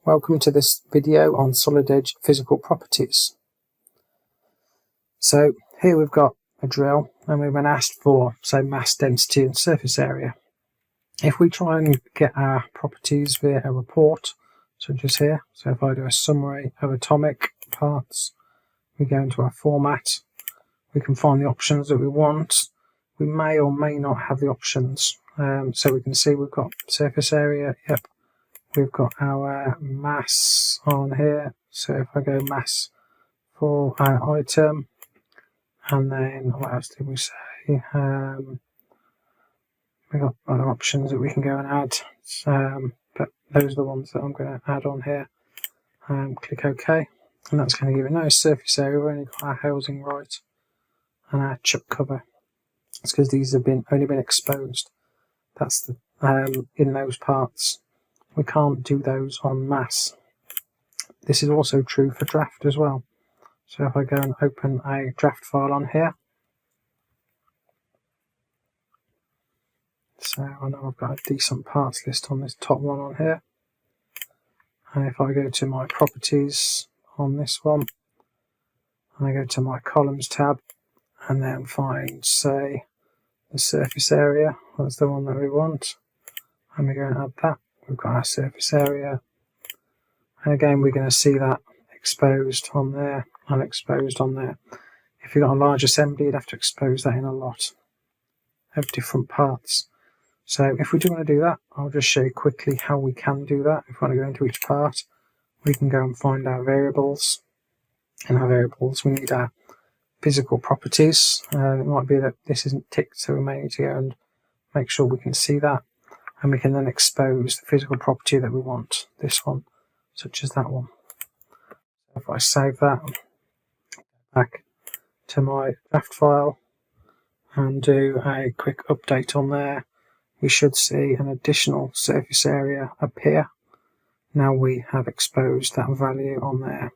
Welcome to this video on Solid Edge physical properties. So here we've got a drill and we've been asked for, say, mass, density and surface area. If we try and get our properties via a report, such as here, so if I do a summary of atomic parts, we go into our format, we can find the options that we want. We may or may not have the options. So we can see we've got surface area, yep. We've got our mass on here, so if I go mass for our item, and then what else did we say? We've got other options that we can go and add, but those are the ones that I'm going to add on here. Click OK, and that's going to give it no surface area. We've only got our housing right and our chuck cover. It's because these have only been exposed. That's the in those parts. We can't do those on mass. This is also true for draft as well. So if I go and open a draft file on here, so I know I've got a decent parts list on this top one on here. And if I go to my properties on this one, and I go to my columns tab, and then find, say, the surface area, that's the one that we want, and we go and add that. We've got our surface area, and again we're going to see that exposed on there and exposed on there. If you've got a large assembly, you'd have to expose that in a lot of different parts. So if we do want to do that, I'll just show you quickly how we can do that. If we want to go into each part, we can go and find our variables. In our variables, we need our physical properties. It might be that this isn't ticked, so we may need to go and make sure we can see that. And we can then expose the physical property that we want, this one, such as that one. If I save that, back to my draft file and do a quick update on there, we should see an additional surface area appear. Now we have exposed that value on there.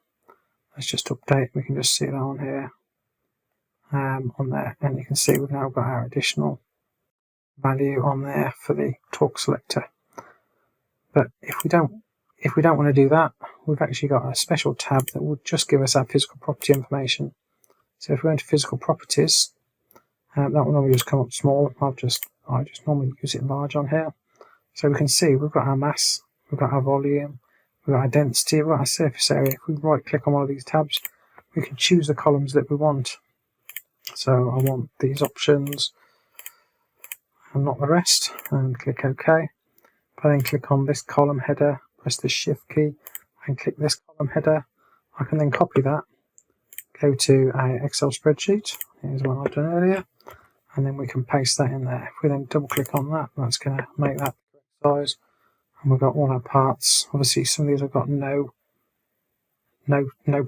Let's just update, we can just see that on here, on there, and you can see we've now got our additional value on there for the torque selector. But if we don't want to do that, we've actually got a special tab that will just give us our physical property information. So if we go into physical properties, that will normally just come up small. I just normally use it large on here. So we can see we've got our mass, we've got our volume, we've got our density, we've got our surface area. If we right click on one of these tabs, we can choose the columns that we want. So I want these options and not the rest, and click OK. If I then click on this column header, press the Shift key and click this column header, I can then copy that, go to an Excel spreadsheet, here's what I've done earlier, and then we can paste that in there. If we then double click on that, that's going to make that the correct size, and we've got all our parts. Obviously some of these have got no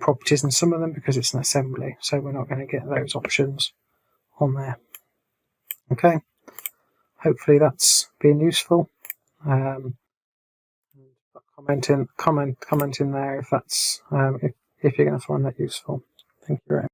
properties in some of them because it's an assembly, so we're not going to get those options on there. Okay, hopefully that's been useful. Comment in there if that's if you're going to find that useful. Thank you very much.